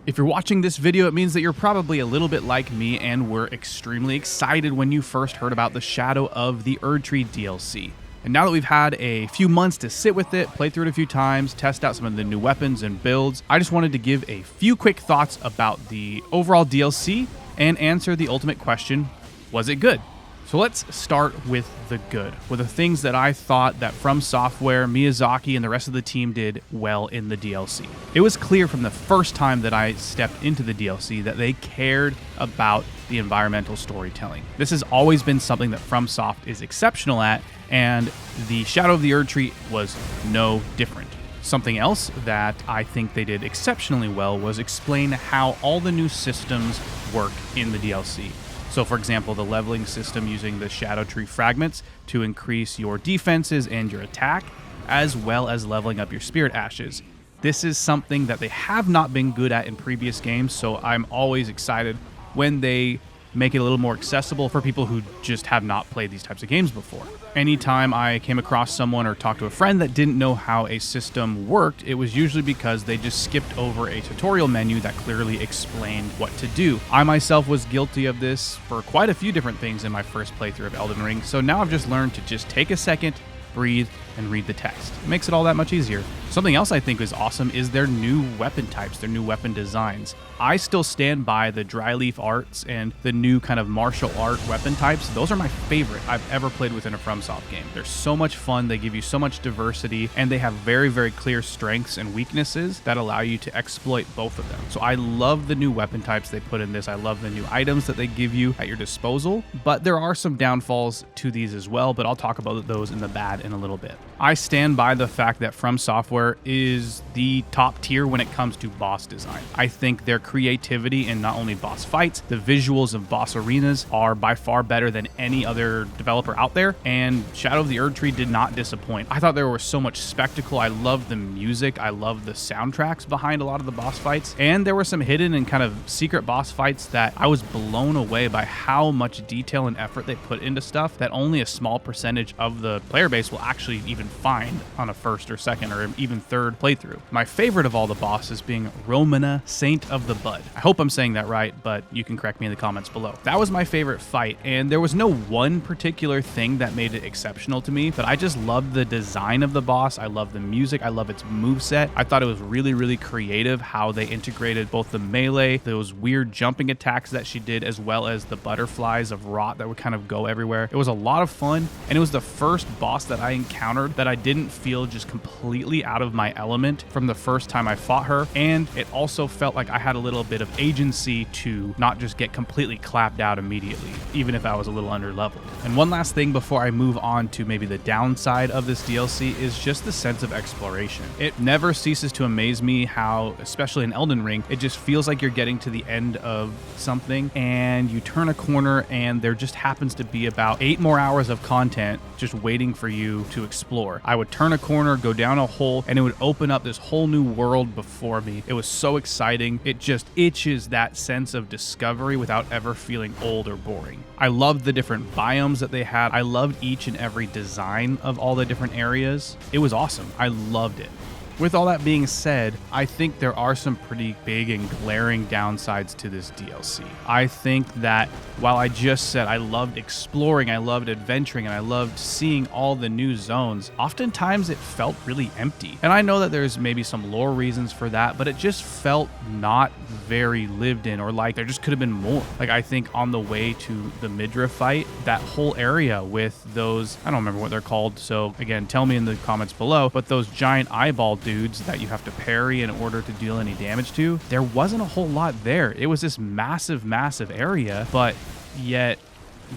If you're watching this video, it means that you're probably a little bit like me and were extremely excited when you first heard about the Shadow of the Erdtree DLC. And now that we've had a few months to sit with it, play through it a few times, test out some of the new weapons and builds, I just wanted to give a few quick thoughts about the overall DLC and answer the ultimate question, was it good? So let's start with the good, with the things that I thought that From Software, Miyazaki, and the rest of the team did well in the DLC. It was clear from the first time that I stepped into the DLC that they cared about the environmental storytelling. This has always been something that FromSoft is exceptional at, and the Shadow of the Erdtree was no different. Something else that I think they did exceptionally well was explain how all the new systems work in the DLC. So for example, the leveling system using the Shadow Tree fragments to increase your defenses and your attack, as well as leveling up your spirit ashes. This is something that they have not been good at in previous games, so I'm always excited when they make it a little more accessible for people who just have not played these types of games before. Anytime I came across someone or talked to a friend that didn't know how a system worked, it was usually because they just skipped over a tutorial menu that clearly explained what to do. I myself was guilty of this for quite a few different things in my first playthrough of Elden Ring, so now I've just learned to just take a second, breathe, and read the text. It makes it all that much easier. Something else I think is awesome is their new weapon types, their new weapon designs. I still stand by the dry leaf arts and the new kind of martial art weapon types. Those are my favorite I've ever played within a FromSoft game. They're so much fun, they give you so much diversity, and they have very, very clear strengths and weaknesses that allow you to exploit both of them. So I love the new weapon types they put in this. I love the new items that they give you at your disposal, but there are some downfalls to these as well, but I'll talk about those in the bad in a little bit. I stand by the fact that From Software is the top tier when it comes to boss design. I think their creativity in not only boss fights, the visuals of boss arenas are by far better than any other developer out there, and Shadow of the Erdtree did not disappoint. I thought there was so much spectacle. I loved the music. I loved the soundtracks behind a lot of the boss fights, and there were some hidden and kind of secret boss fights that I was blown away by how much detail and effort they put into stuff that only a small percentage of the player base will actually even find on a first or second or even third playthrough. My favorite of all the bosses being Romana, Saint of the Bud. I hope I'm saying that right, but you can correct me in the comments below. That was my favorite fight, and there was no one particular thing that made it exceptional to me, but I just loved the design of the boss. I love the music. I love its moveset. I thought it was really, really creative how they integrated both the melee, those weird jumping attacks that she did, as well as the butterflies of rot that would kind of go everywhere. It was a lot of fun, and it was the first boss that I encountered that I didn't feel just completely out of my element from the first time I fought her, and it also felt like I had a little bit of agency to not just get completely clapped out immediately, even if I was a little under leveled. And one last thing before I move on to maybe the downside of this DLC is just the sense of exploration. It never ceases to amaze me how, especially in Elden Ring, it just feels like you're getting to the end of something and you turn a corner and there just happens to be about 8 more hours of content just waiting for you to explore. I would turn a corner, go down a hole, and it would open up this whole new world before me. It was so exciting. It just itches that sense of discovery without ever feeling old or boring. I loved the different biomes that they had. I loved each and every design of all the different areas. It was awesome. I loved it. With all that being said, I think there are some pretty big and glaring downsides to this DLC. I think that while I just said I loved exploring, I loved adventuring, and I loved seeing all the new zones, oftentimes it felt really empty. And I know that there's maybe some lore reasons for that, but it just felt not very lived in, or like there just could have been more. Like I think on the way to the Midra fight, that whole area with those, I don't remember what they're called, so again, tell me in the comments below, but those giant eyeball dudes that you have to parry in order to deal any damage to, there wasn't a whole lot there. It was this massive, massive area, but yet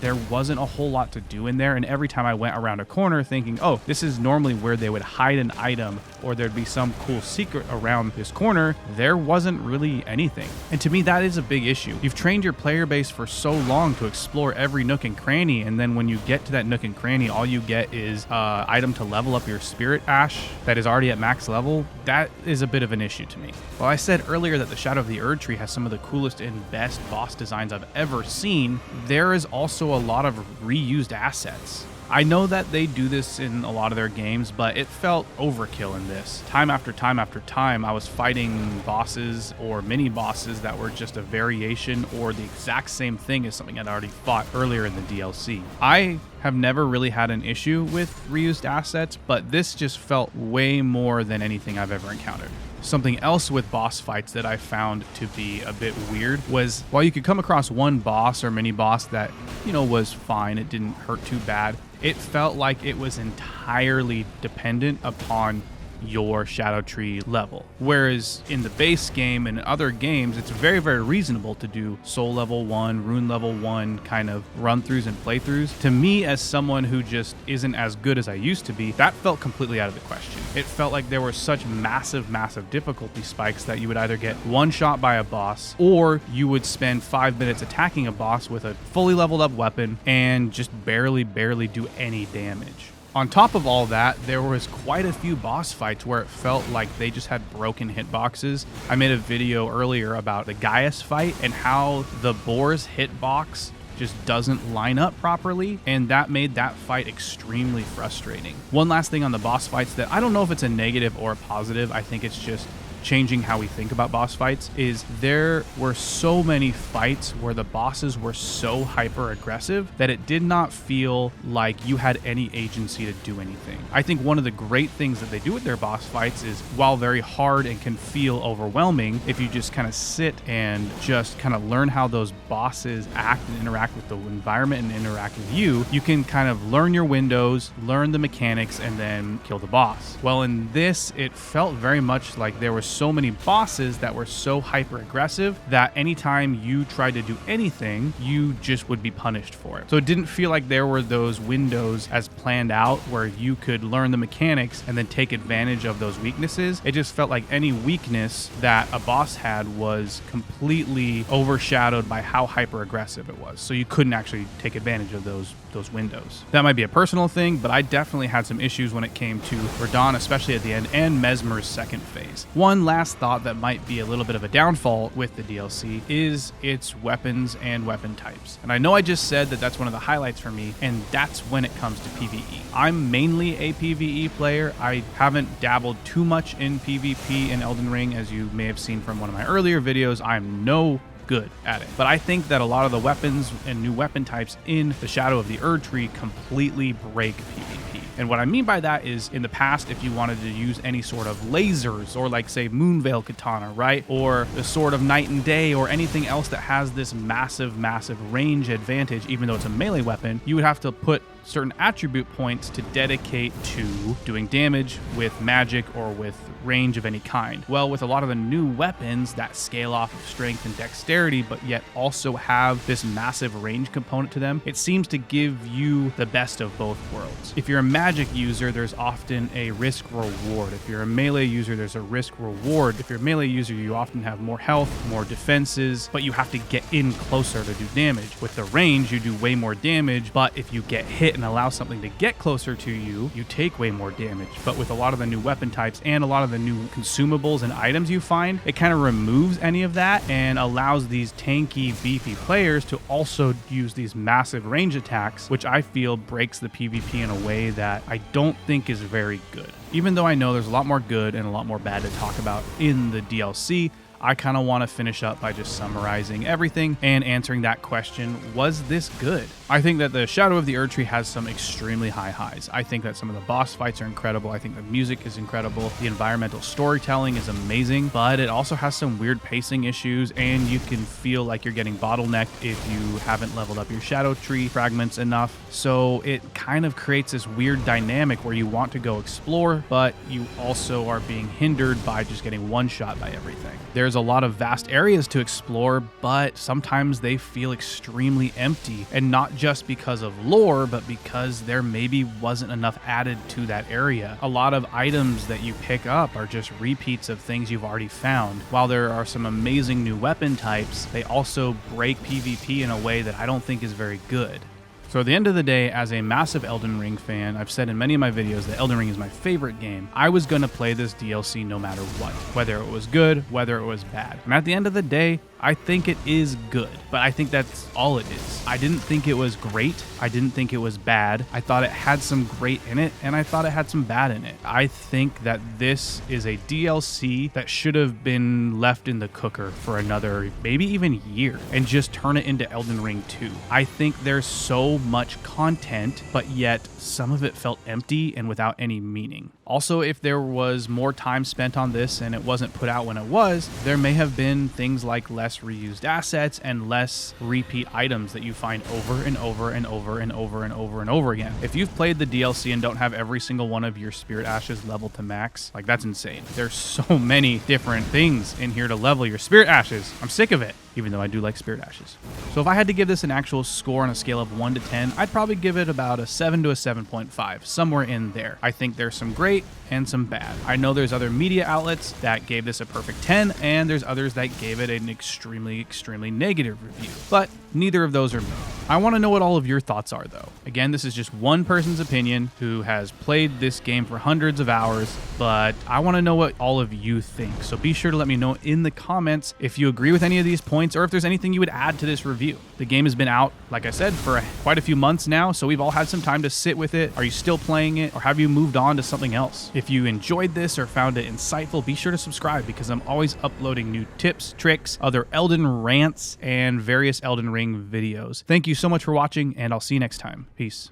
there wasn't a whole lot to do in there. And every time I went around a corner thinking, oh, this is normally where they would hide an item or there'd be some cool secret around this corner, there wasn't really anything. And to me, that is a big issue. You've trained your player base for so long to explore every nook and cranny, and then when you get to that nook and cranny, all you get is item to level up your spirit ash that is already at max level. That is a bit of an issue to me. While I said earlier that the Shadow of the Erdtree has some of the coolest and best boss designs I've ever seen, there is also a lot of reused assets. I know that they do this in a lot of their games, but it felt overkill in this. Time after time after time, I was fighting bosses or mini bosses that were just a variation or the exact same thing as something I'd already fought earlier in the DLC. I have never really had an issue with reused assets, but this just felt way more than anything I've ever encountered. Something else with boss fights that I found to be a bit weird was while you could come across one boss or mini boss that, was fine, it didn't hurt too bad, it felt like it was entirely dependent upon your Shadow Tree level. Whereas in the base game and other games, it's very, very reasonable to do Soul Level 1, Rune Level 1 kind of run-throughs and playthroughs. To me, as someone who just isn't as good as I used to be, that felt completely out of the question. It felt like there were such massive, massive difficulty spikes that you would either get one shot by a boss, or you would spend 5 minutes attacking a boss with a fully leveled up weapon and just barely do any damage. On top of all that, there was quite a few boss fights where it felt like they just had broken hitboxes. I made a video earlier about the Gaius fight and how the boar's hitbox just doesn't line up properly, and that made that fight extremely frustrating. One last thing on the boss fights that I don't know if it's a negative or a positive, I think it's just changing how we think about boss fights, is there were so many fights where the bosses were so hyper aggressive that it did not feel like you had any agency to do anything. I think one of the great things that they do with their boss fights is, while very hard and can feel overwhelming, if you just kind of sit and just kind of learn how those bosses act and interact with the environment and interact with you, you can kind of learn your windows, learn the mechanics, and then kill the boss. Well, in this, it felt very much like there was so many bosses that were so hyper aggressive that anytime you tried to do anything, you just would be punished for it. So it didn't feel like there were those windows as planned out where you could learn the mechanics and then take advantage of those weaknesses. It just felt like any weakness that a boss had was completely overshadowed by how hyper aggressive it was. So you couldn't actually take advantage of those windows. That might be a personal thing, but I definitely had some issues when it came to Radahn, especially at the end, and Mesmer's second phase. One last thought that might be a little bit of a downfall with the DLC is its weapons and weapon types. And I know I just said that that's one of the highlights for me, and that's when it comes to PvE. I'm mainly a PvE player. I haven't dabbled too much in PvP in Elden Ring, as you may have seen from one of my earlier videos. I'm no good at it. But I think that a lot of the weapons and new weapon types in the Shadow of the Erdtree completely break PvP. And what I mean by that is, in the past, if you wanted to use any sort of lasers or like say Moonveil Katana, right? Or the Sword of Night and Day or anything else that has this massive range advantage, even though it's a melee weapon, you would have to put certain attribute points to dedicate to doing damage with magic or with range of any kind. Well, with a lot of the new weapons that scale off of strength and dexterity, but yet also have this massive range component to them, it seems to give you the best of both worlds. If you're a magic user, there's often a risk reward. If you're a melee user, there's a risk reward. If you're a melee user, you often have more health, more defenses, but you have to get in closer to do damage. With the range, you do way more damage, but if you get hit and allow something to get closer to you, you take way more damage. But with a lot of the new weapon types and a lot of the new consumables and items you find, it kind of removes any of that and allows these tanky, beefy players to also use these massive range attacks, which I feel breaks the PvP in a way that I don't think is very good. Even though I know there's a lot more good and a lot more bad to talk about in the DLC, I kind of want to finish up by just summarizing everything and answering that question, was this good? I think that the Shadow of the Erdtree has some extremely high highs. I think that some of the boss fights are incredible. I think the music is incredible. The environmental storytelling is amazing, but it also has some weird pacing issues, and you can feel like you're getting bottlenecked if you haven't leveled up your Shadow Tree fragments enough. So it kind of creates this weird dynamic where you want to go explore, but you also are being hindered by just getting one shot by everything. There's a lot of vast areas to explore, but sometimes they feel extremely empty, and not just because of lore, but because there maybe wasn't enough added to that area. A lot of items that you pick up are just repeats of things you've already found. While there are some amazing new weapon types, they also break PvP in a way that I don't think is very good. So at the end of the day, as a massive Elden Ring fan, I've said in many of my videos that Elden Ring is my favorite game. I was going to play this DLC no matter what, whether it was good, whether it was bad. And at the end of the day, I think it is good, but I think that's all it is. I didn't think it was great. I didn't think it was bad. I thought it had some great in it, and I thought it had some bad in it. I think that this is a DLC that should have been left in the cooker for another, maybe even year, and just turn it into Elden Ring 2. I think there's so much content, but yet some of it felt empty and without any meaning. Also, if there was more time spent on this and it wasn't put out when it was, there may have been things like less reused assets and less repeat items that you find over and over and over and over and over and over again. If you've played the DLC and don't have every single one of your spirit ashes leveled to max, like, that's insane. There's so many different things in here to level your spirit ashes. I'm sick of it, even though I do like spirit ashes. So if I had to give this an actual score on a scale of 1 to 10, I'd probably give it about a 7 to a 7.5, somewhere in there. I think there's some great and some bad. I know there's other media outlets that gave this a perfect 10, and there's others that gave it an extremely, extremely negative review, but neither of those are me. I want to know what all of your thoughts are, though. Again, this is just one person's opinion who has played this game for hundreds of hours, but I want to know what all of you think. So be sure to let me know in the comments if you agree with any of these points or if there's anything you would add to this review. The game has been out, like I said, for quite a few months now, so we've all had some time to sit with it. Are you still playing it, or have you moved on to something else? If you enjoyed this or found it insightful, be sure to subscribe, because I'm always uploading new tips, tricks, other Elden rants, and various Elden Ring videos. Thank you so much for watching, and I'll see you next time. Peace.